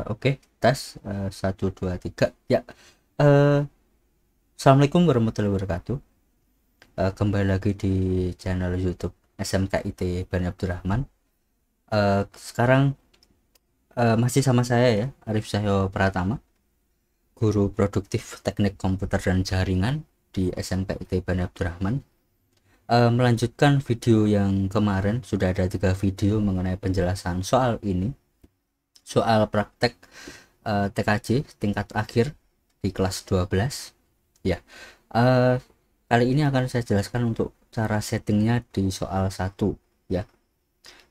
Oke, tes 1 2 3 ya. eh, Assalamualaikum warahmatullahi wabarakatuh. Kembali lagi di channel YouTube SMKIT Bani Abdurrahman. Sekarang masih sama saya ya, Arif Cahyo Pratama, guru produktif teknik komputer dan jaringan di SMKIT Bani Abdurrahman. Melanjutkan video yang kemarin, sudah ada 3 video mengenai penjelasan soal ini, soal praktek TKJ tingkat akhir di kelas 12 ya. uh, Kali ini akan saya jelaskan untuk cara settingnya di soal 1 ya.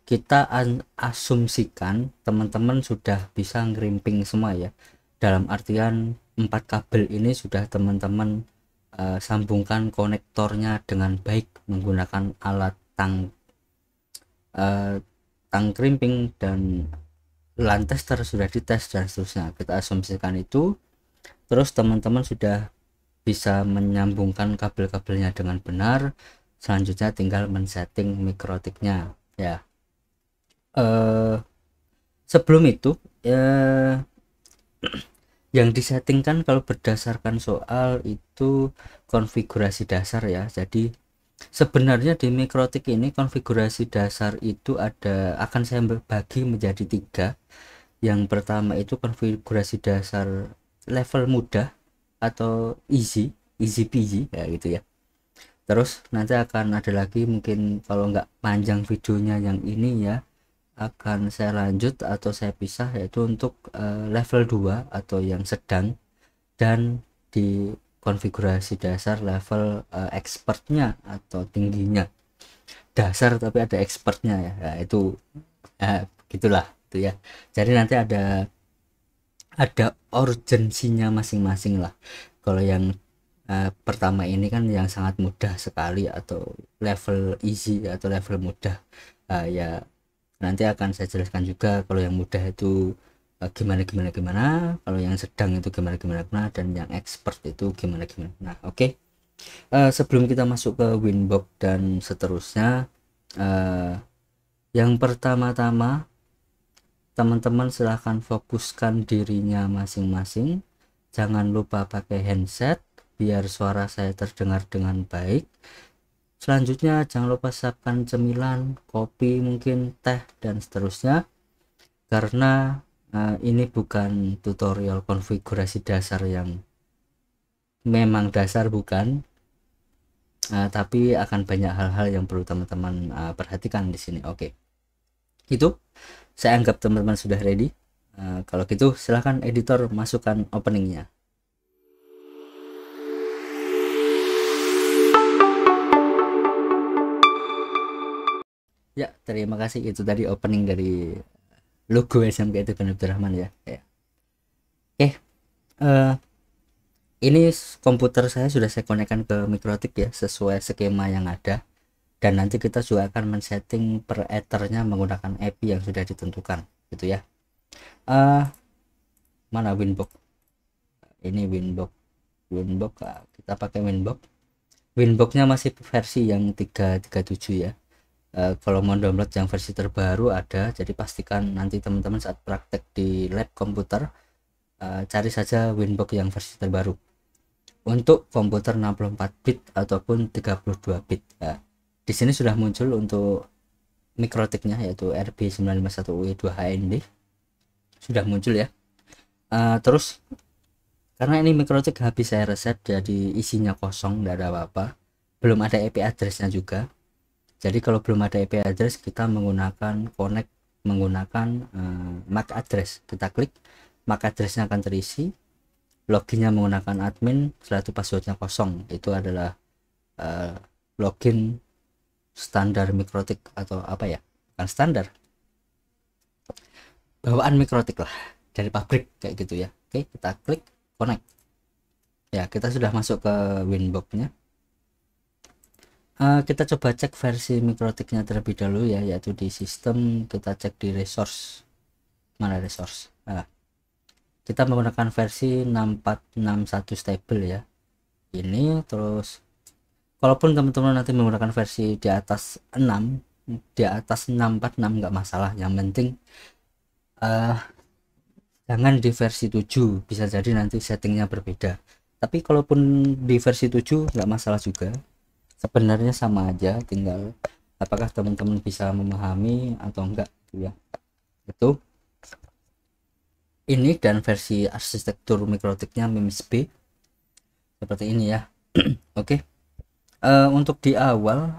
Kita asumsikan teman-teman sudah bisa ngerimping semua ya, dalam artian 4 kabel ini sudah teman-teman sambungkan konektornya dengan baik menggunakan alat tang krimping dan LAN tester sudah dites dan seterusnya. Kita asumsikan itu, terus teman-teman sudah bisa menyambungkan kabel-kabelnya dengan benar. Selanjutnya tinggal men-setting mikrotiknya ya. Sebelum itu yang disettingkan kalau berdasarkan soal itu konfigurasi dasar ya. Jadi sebenarnya di mikrotik ini konfigurasi dasar itu akan saya bagi menjadi 3. Yang pertama itu konfigurasi dasar level mudah atau easy peasy ya gitu ya. Terus nanti akan ada lagi, mungkin kalau nggak panjang videonya yang ini ya, akan saya lanjut atau saya pisah, yaitu untuk level 2 atau yang sedang, dan di konfigurasi dasar level expertnya atau tingginya. Dasar tapi ada expertnya ya, nah, itu gitulah itu ya. Jadi nanti ada urgensinya masing-masing lah. Kalau yang pertama ini kan yang sangat mudah sekali, atau level easy atau level mudah, ya nanti akan saya jelaskan juga kalau yang mudah itu gimana, kalau yang sedang itu gimana, dan yang expert itu gimana. Nah, oke. Sebelum kita masuk ke Winbox dan seterusnya, yang pertama-tama teman-teman silahkan fokuskan dirinya masing-masing. Jangan lupa pakai headset biar suara saya terdengar dengan baik. Selanjutnya jangan lupa siapkan cemilan, kopi, mungkin teh dan seterusnya, karena ini bukan tutorial konfigurasi dasar yang memang dasar, bukan, tapi akan banyak hal-hal yang perlu teman-teman perhatikan di sini. Oke, itu saya anggap teman-teman sudah ready. Kalau gitu silahkan editor masukkan openingnya. Ya, terima kasih. Itu tadi opening dari logo SMK itu Bani Abdurrahman ya. Oke, ini komputer saya sudah saya konekkan ke mikrotik ya, sesuai skema yang ada. Dan nanti kita juga akan men-setting per ethernya menggunakan IP yang sudah ditentukan gitu ya. Mana Winbox? Ini Winbox. Kita pakai Winboxnya masih versi yang 3.37 ya. Kalau mau download yang versi terbaru ada, jadi pastikan nanti teman-teman saat praktek di lab komputer cari saja Winbox yang versi terbaru untuk komputer 64 bit ataupun 32 bit. Di sini sudah muncul untuk mikrotiknya, yaitu RB951UE2HND sudah muncul ya. Terus karena ini mikrotik habis saya reset, jadi isinya kosong, tidak ada apa-apa, belum ada IP addressnya juga. Jadi kalau belum ada IP address, kita menggunakan MAC address. Kita klik, MAC addressnya akan terisi, loginnya menggunakan admin, setelah itu passwordnya kosong. Itu adalah login standar mikrotik, atau apa ya, kan standar, bawaan mikrotik lah dari pabrik kayak gitu ya. Oke, kita klik connect ya, kita sudah masuk ke Winbox-nya. Kita coba cek versi mikrotiknya terlebih dahulu ya, yaitu di sistem. Kita cek di resource, mana resource. Kita menggunakan versi 6461 stable ya ini. Terus kalaupun teman-teman nanti menggunakan versi di atas 6, di atas 646 nggak masalah, yang penting jangan di versi 7, bisa jadi nanti settingnya berbeda. Tapi kalaupun di versi 7 nggak masalah juga, sebenarnya sama aja, tinggal apakah teman-teman bisa memahami atau enggak gitu ya. Itu ini, dan versi arsitektur mikrotiknya MIMS B seperti ini ya. Oke. Untuk di awal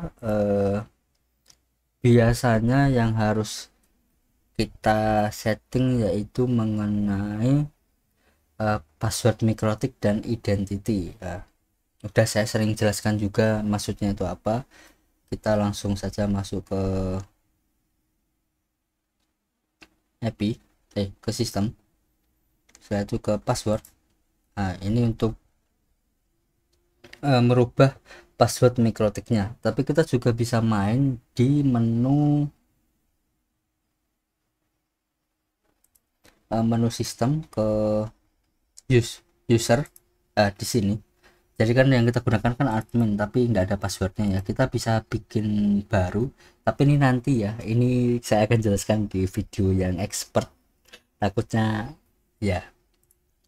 biasanya yang harus kita setting yaitu mengenai password mikrotik dan identity. Udah saya sering jelaskan juga maksudnya itu apa. Kita langsung saja masuk ke API, ke sistem, setelah itu ke password. Nah, ini untuk merubah password mikrotiknya, tapi kita juga bisa main di menu sistem ke user di sini. Jadi kan yang kita gunakan kan admin, tapi nggak ada passwordnya ya. Kita bisa bikin baru, tapi ini nanti ya, ini saya akan jelaskan di video yang expert. Takutnya ya,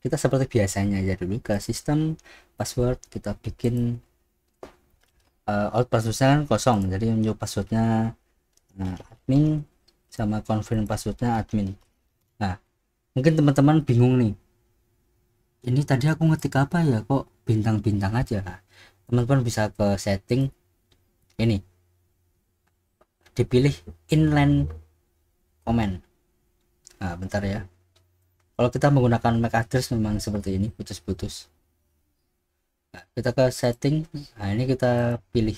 kita seperti biasanya ya, dulu ke sistem password kita bikin out passwordnya kan kosong, jadi untuk passwordnya admin, sama confirm passwordnya admin. Nah, mungkin teman-teman bingung nih, ini tadi aku ngetik apa ya, kok bintang-bintang aja. Nah, teman-teman bisa ke setting ini, dipilih inline command. Nah, bentar ya, kalau kita menggunakan MAC address memang seperti ini, putus-putus. Nah, kita ke setting. Nah, ini kita pilih,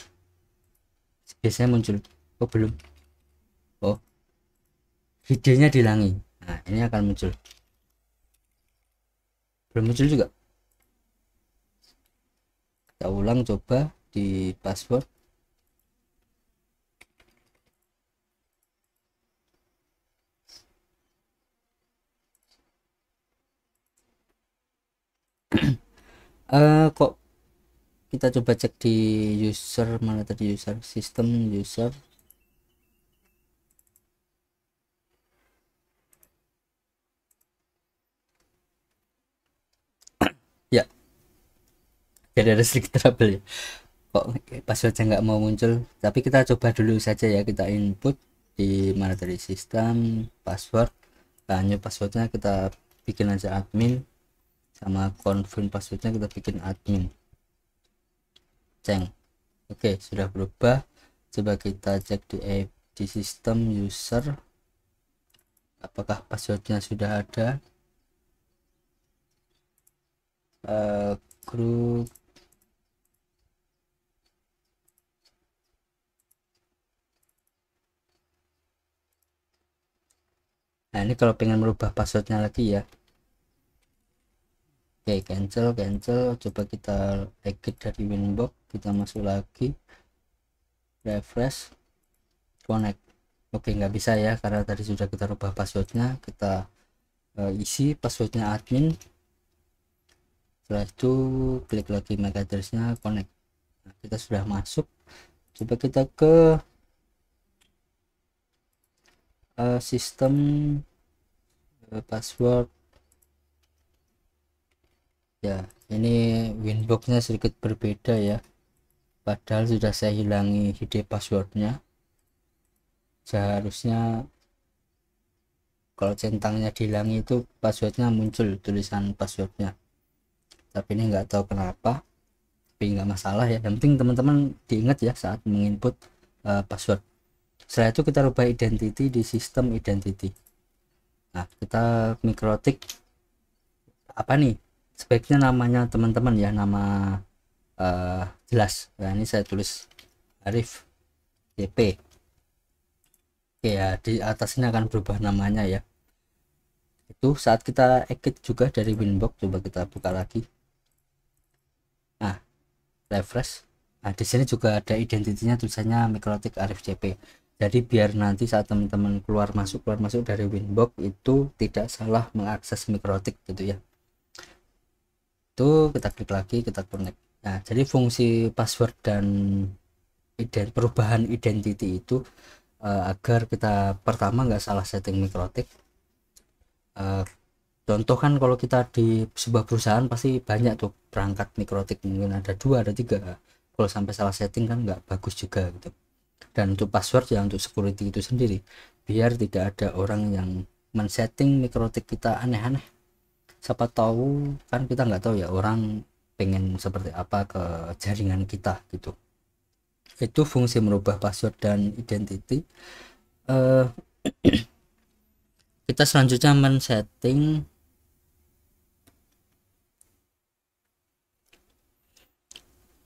biasanya muncul. Oh belum, oh videonya dilangi. Nah, ini akan muncul. Belum muncul juga. Kita ulang, coba di password. Kok kita coba cek di user, mana tadi user, sistem user. Ya, jadi ada sedikit trouble ya, kok passwordnya nggak mau muncul. Tapi kita coba dulu saja ya, kita input di mana tadi, sistem password. Nah, new passwordnya kita bikin aja admin, sama confirm passwordnya kita bikin admin, ceng. Oke, sudah berubah. Coba kita cek di sistem user, apakah passwordnya sudah ada. Grup, nah ini kalau pengen merubah passwordnya lagi ya. Oke, cancel. Coba kita exit dari winbox, kita masuk lagi, refresh, connect. Oke, nggak bisa ya, karena tadi sudah kita rubah passwordnya. Kita isi passwordnya admin, setelah itu klik lagi MAC addressnya, connect. Nah, kita sudah masuk. Coba kita ke sistem password ya. Ini winboxnya sedikit berbeda ya, padahal sudah saya hilangi id passwordnya. Seharusnya kalau centangnya dihilangi itu passwordnya muncul tulisan passwordnya, tapi ini nggak tahu kenapa. Tapi nggak masalah ya, yang penting teman-teman diingat ya saat menginput password. Setelah itu kita rubah identity di sistem identity. Nah, kita mikrotik apa nih, sebaiknya namanya teman-teman ya, nama jelas. Nah, ini saya tulis Arif DP. Oke ya, di atasnya akan berubah namanya ya. Itu saat kita exit juga dari winbox, coba kita buka lagi. Nah, refresh. Nah, di sini juga ada identitinya, tulisannya mikrotik Arif CP. Jadi biar nanti saat teman-teman keluar masuk dari winbox itu tidak salah mengakses mikrotik gitu ya. Itu kita klik lagi, kita connect. Nah, jadi fungsi password dan perubahan identity itu agar kita pertama nggak salah setting mikrotik, Contoh kan kalau kita di sebuah perusahaan pasti banyak tuh perangkat mikrotik, mungkin ada 2 ada 3. Kalau sampai salah setting kan nggak bagus juga gitu. Dan untuk password ya untuk security itu sendiri, biar tidak ada orang yang men-setting mikrotik kita aneh-aneh. Siapa tahu kan kita nggak tahu ya orang pengen seperti apa ke jaringan kita gitu. Itu fungsi merubah password dan identity. eh, Kita selanjutnya men-setting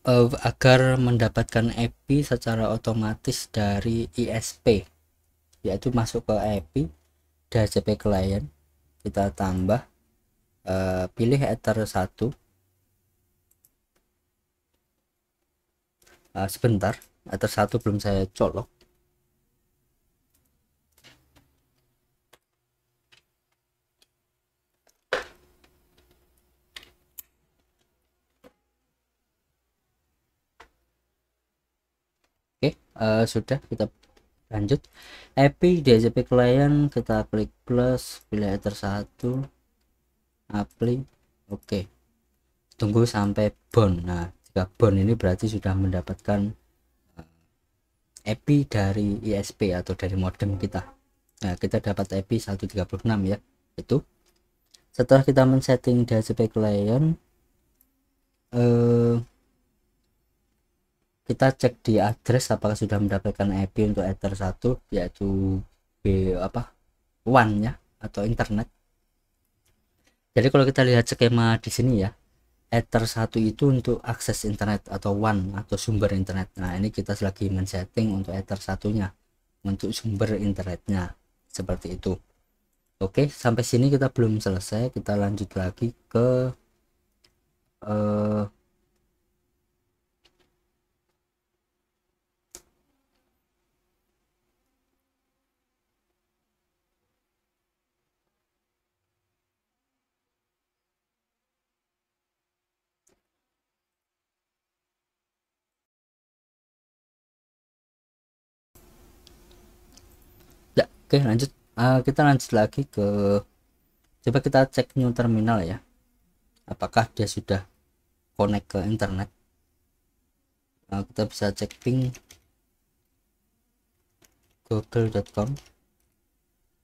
agar mendapatkan API secara otomatis dari ISP, yaitu masuk ke API DHCP client, kita tambah pilih Ether 1. Sebentar, Ether 1 belum saya colok. Oke, sudah, kita lanjut. API DHCP client, kita klik plus, pilih Ether 1, apply. Oke, tunggu sampai bound. Nah, jika bound ini berarti sudah mendapatkan API dari ISP atau dari modem kita. Nah, kita dapat API 136 ya. Itu setelah kita men-setting DHCP client, kita cek di address apakah sudah mendapatkan IP untuk Ether 1, yaitu WAN ya, atau internet. Jadi kalau kita lihat skema di sini ya, Ether 1 itu untuk akses internet atau WAN atau sumber internet. Nah, ini kita lagi men-setting untuk Ether 1-nya untuk sumber internetnya seperti itu. Oke, sampai sini kita belum selesai. Kita lanjut lagi ke ya, oke lanjut. Kita lanjut lagi ke, coba kita cek new terminal ya, apakah dia sudah connect ke internet. Kita bisa cek ping google.com.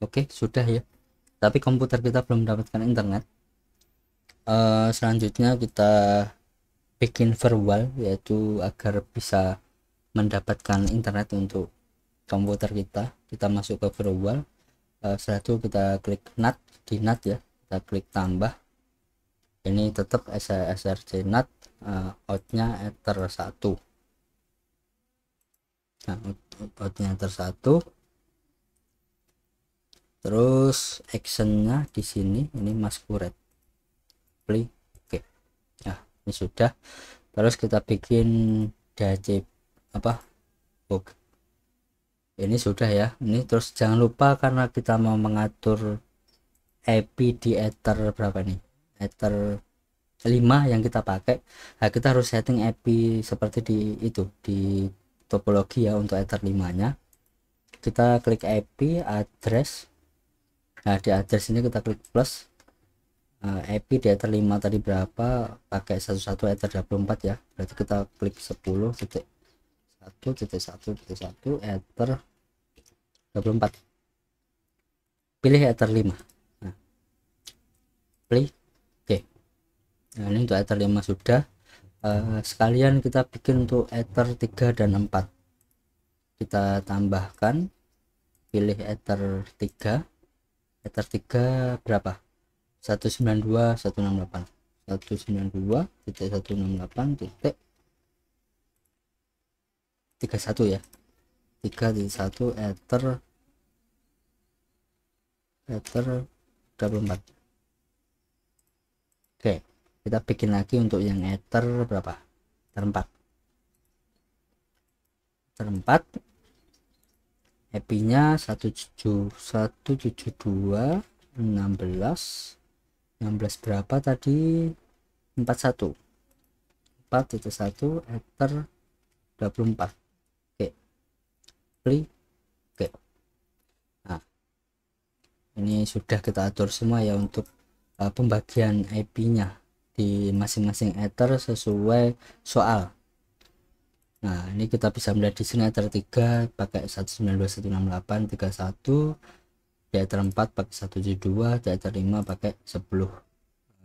Oke, sudah ya, tapi komputer kita belum mendapatkan internet. Selanjutnya kita bikin firewall, yaitu agar bisa mendapatkan internet untuk komputer kita masuk ke firewall. Setelah itu kita klik NAT, di NAT ya, kita klik tambah. Ini tetap src NAT, outnya Ether 1. Nah, outnya Ether 1. Terus actionnya di sini, ini masquerade play. Oke, nah ini sudah. Terus kita bikin DHC book. Ini sudah ya. Ini terus jangan lupa, karena kita mau mengatur IP di Ether berapa nih, Ether 5 yang kita pakai. Nah, kita harus setting IP seperti di itu, di topologi ya, untuk Ether 5 nya. Kita klik IP address. Nah, di address ini kita klik plus. IP di Ether 5 tadi berapa, pakai 11 Ether 24 ya, berarti kita klik 10.1.1.1 Ether 24, pilih Ether 5. Nah, play. Oke, nah ini untuk Ether 5 sudah. Sekalian kita bikin untuk Ether 3 dan 4, kita tambahkan, pilih Ether 3. Ether 3 berapa, 192.168, 192.168.31 ya, 3.1 Ether 24. Oke, kita bikin lagi untuk yang Ether berapa, Ether 4. Ether 4 IP nya 172.16 berapa tadi, 41 4.1 Ether 24. Oke, play. Oke, nah ini sudah kita atur semua ya untuk pembagian IP-nya di masing-masing ether sesuai soal. Nah, ini kita bisa melihat di sini ether 3 pakai 192.168.31, di ether 4 pakai 172, di ether 5 pakai 10.11.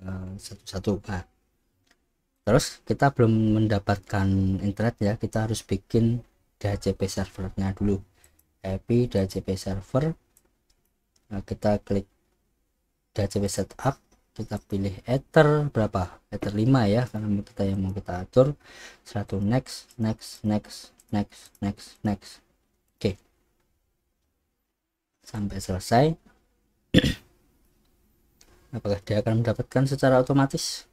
Nah, terus kita belum mendapatkan internet ya, kita harus bikin DHCP servernya dulu. IP DHCP server. Nah, kita klik DHCP setup, kita pilih ether berapa, ether 5 ya, karena kita yang mau kita atur. 1 next. Oke, sampai selesai. Apakah dia akan mendapatkan secara otomatis?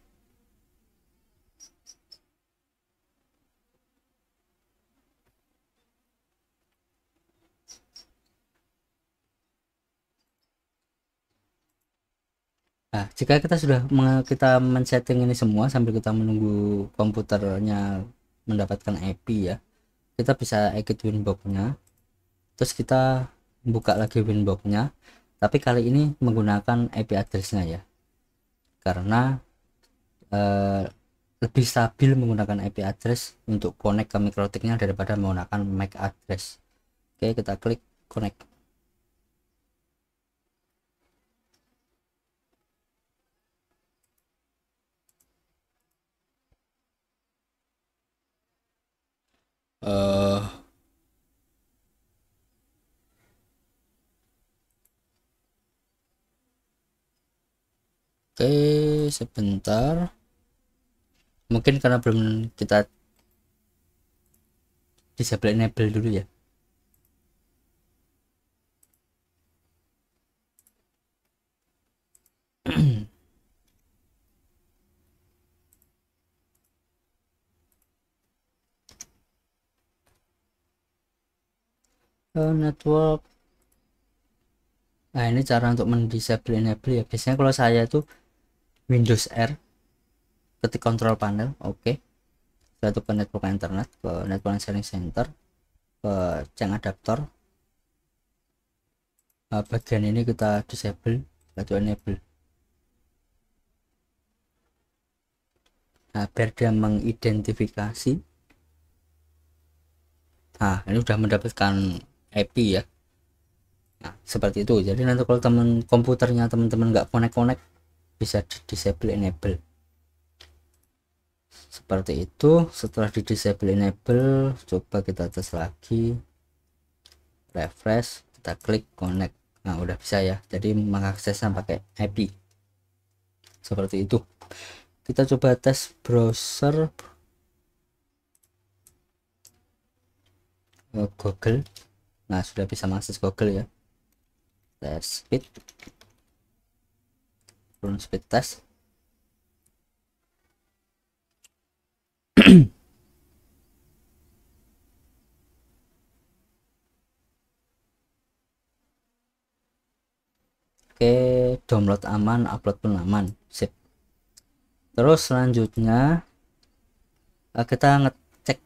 Nah, jika kita sudah kita men-setting ini semua sambil kita menunggu komputernya mendapatkan IP ya, kita bisa exit winbox-nya, terus kita buka lagi winbox-nya, tapi kali ini menggunakan IP address-nya ya, karena lebih stabil menggunakan IP address untuk connect ke mikrotiknya daripada menggunakan MAC address. Oke, kita klik connect. Oke, sebentar, mungkin karena belum kita disable enable dulu ya. Network. Nah, ini cara untuk mendisable enable ya. Biasanya kalau saya tuh Windows R, ketik control panel, oke. Setelah itu ke network internet, ke network sharing center, ke change adapter. Nah, bagian ini kita disable, lalu enable. Nah, biar dia mengidentifikasi. Nah, ini udah mendapatkan IP ya. Nah, seperti itu. Jadi nanti kalau teman komputernya teman-teman nggak connect bisa di disable enable. Seperti itu. Setelah di disable enable, coba kita tes lagi, refresh, kita klik connect. Nah, udah bisa ya, jadi mengaksesnya pakai IP. Seperti itu. Kita coba tes browser Google. Nah, sudah bisa mengakses Google ya. Tes speed, run speed test. Oke, download aman, upload pun aman, sip. Terus selanjutnya kita ngecek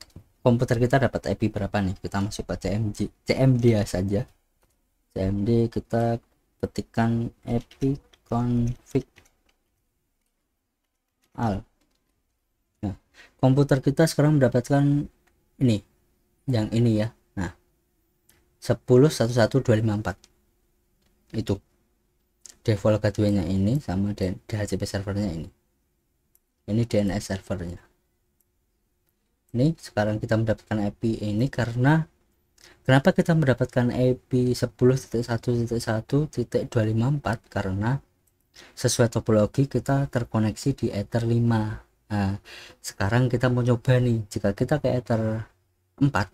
komputer kita dapat IP berapa nih. Kita masuk ke CMD ya saja. CMD kita ketikkan IP config al. Nah, komputer kita sekarang mendapatkan ini, yang ini ya. Nah, 10.11254 itu default gateway-nya ini sama DHCP servernya ini DNS servernya. Ini sekarang kita mendapatkan IP ini karena kenapa kita mendapatkan IP 10.1.1.254, karena sesuai topologi kita terkoneksi di ether 5. Nah, sekarang kita mau coba nih, jika kita ke ether 4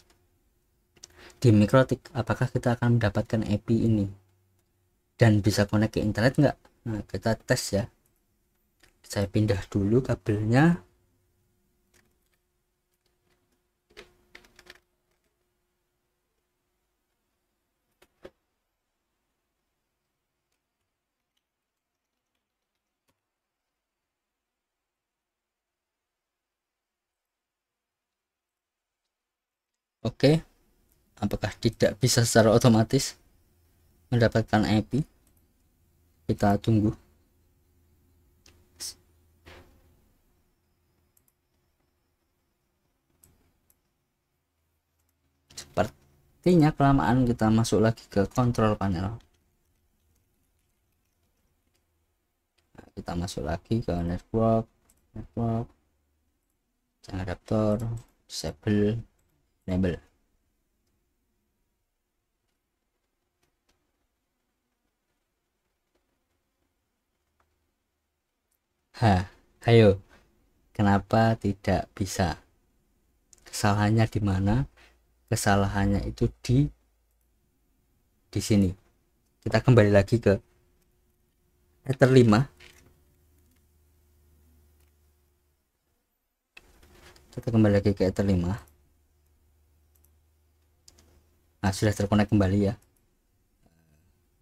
di mikrotik, apakah kita akan mendapatkan IP ini dan bisa connect ke internet enggak. Nah, kita tes ya. Saya pindah dulu kabelnya. Oke, apakah tidak bisa secara otomatis mendapatkan IP? Kita tunggu. Artinya kelamaan kita masuk lagi ke kontrol panel, nah, kita masuk lagi ke network adaptor, disable, enable. Ayo, kenapa tidak bisa? Kesalahannya di mana? Kesalahannya itu di sini. Kita kembali lagi ke Ether 5. Kita kembali lagi ke Ether 5. Nah, sudah terkonek kembali ya.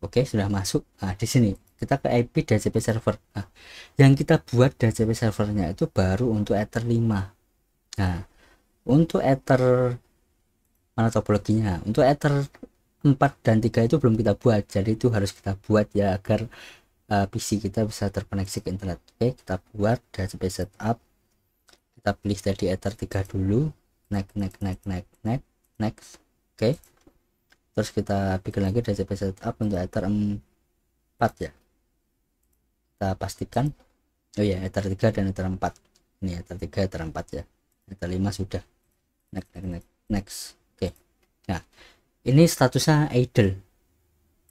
Oke, sudah masuk. Nah, di sini kita ke IP DHCP server. Nah, yang kita buat DHCP servernya itu baru untuk Ether 5. Nah, untuk Ether mana topologinya? Untuk Ether 4 dan 3 itu belum kita buat. Jadi itu harus kita buat ya agar PC kita bisa terkoneksi ke internet. Oke, kita buat DHCP setup. Kita pilih tadi Ether 3 dulu. Next. Oke. Terus kita bikin lagi DHCP setup untuk Ether 4 ya. Kita pastikan, oh ya, Ether 3 dan Ether 4. Ini Ether 3, Ether 4 ya. Ether 5 sudah. Next. Oke. Nah, ini statusnya idle.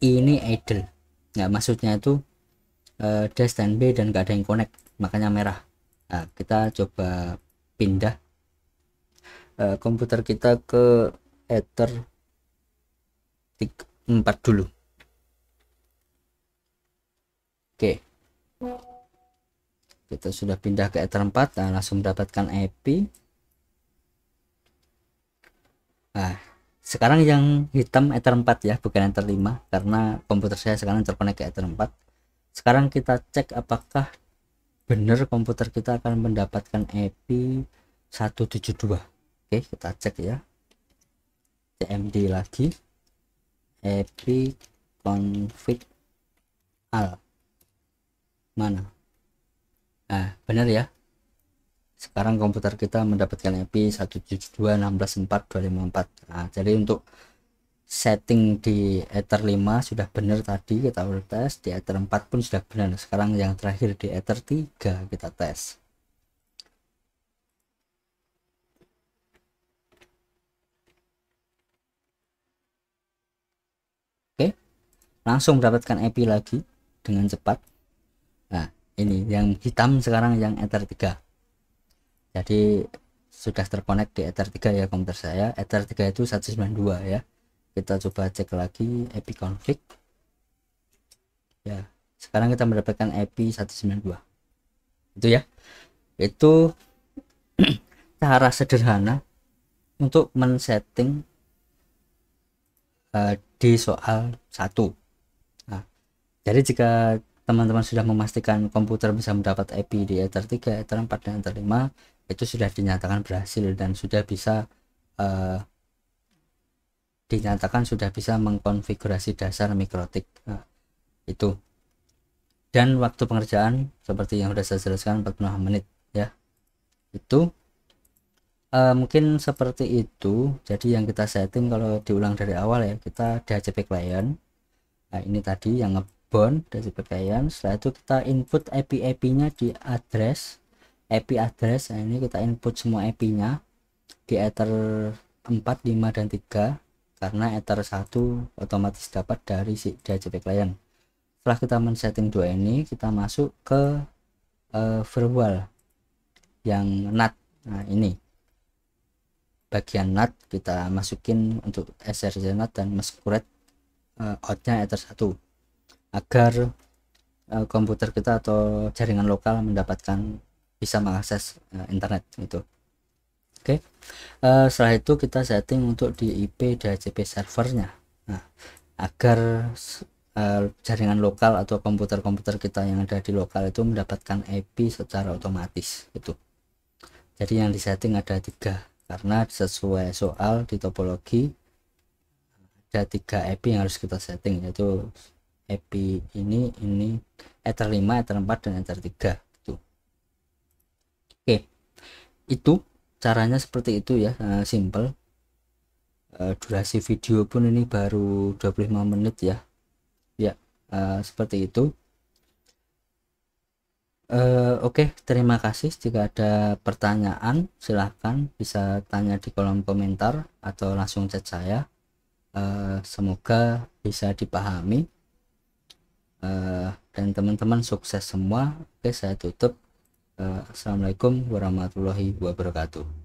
Ini idle. Nah, maksudnya itu dash dan B dan gak ada yang connect, makanya merah. Nah, kita coba pindah komputer kita ke Ether 4 dulu. Oke, kita sudah pindah ke Ether 4. Nah, langsung mendapatkan IP. Nah, sekarang yang hitam Ether 4 ya, bukan Ether 5, karena komputer saya sekarang terkonek ke Ether 4. Sekarang kita cek apakah benar komputer kita akan mendapatkan IP 172. Oke, kita cek ya. cmd lagi, IP config al mana. Nah, benar ya, sekarang komputer kita mendapatkan IP 172.16.4.254. Nah, jadi untuk setting di Ether 5 sudah benar, tadi kita udah tes. Di Ether 4 pun sudah benar. Sekarang yang terakhir di Ether 3 kita tes. Oke, langsung mendapatkan IP lagi dengan cepat. Nah, ini yang hitam sekarang yang Ether 3. Jadi sudah terkonek di Ether 3 ya komputer saya. Ether 3 itu 192 ya. Kita coba cek lagi IP config ya. Sekarang kita mendapatkan IP 192 itu ya. Itu cara sederhana untuk men-setting di soal 1. Nah, jadi jika teman-teman sudah memastikan komputer bisa mendapat IP di Ether 3, Ether 4, dan Ether 5, itu sudah dinyatakan berhasil dan sudah bisa mengkonfigurasi dasar mikrotik. Nah, itu. Dan waktu pengerjaan seperti yang sudah saya jelaskan 45 menit ya. Itu mungkin seperti itu. Jadi yang kita setting kalau diulang dari awal ya, kita DHCP client. Nah, ini tadi yang ngebon DHCP client. Setelah itu kita input IP nya di address, IP address. Nah, ini kita input semua IP nya di Ether 4, 5, dan 3, karena Ether 1 otomatis dapat dari si DHCP client. Setelah kita men-setting dua ini, kita masuk ke firewall yang NAT. Nah, ini bagian NAT kita masukin untuk SRC NAT dan masquerade outnya Ether 1 agar komputer kita atau jaringan lokal mendapatkan bisa mengakses internet itu. Oke. Setelah itu kita setting untuk di IP DHCP servernya. Nah, agar jaringan lokal atau komputer-komputer kita yang ada di lokal itu mendapatkan IP secara otomatis itu. Jadi yang disetting ada 3, karena sesuai soal di topologi ada 3 IP yang harus kita setting, yaitu IP ini Ether 5, Ether 4, dan Ether 3 itu. Oke, itu caranya seperti itu ya, simple. durasi video pun ini baru 25 menit ya. Ya, seperti itu. Oke, terima kasih. Jika ada pertanyaan silahkan bisa tanya di kolom komentar atau langsung chat saya. Semoga bisa dipahami, dan teman-teman sukses semua. Oke, saya tutup. Assalamualaikum warahmatullahi wabarakatuh.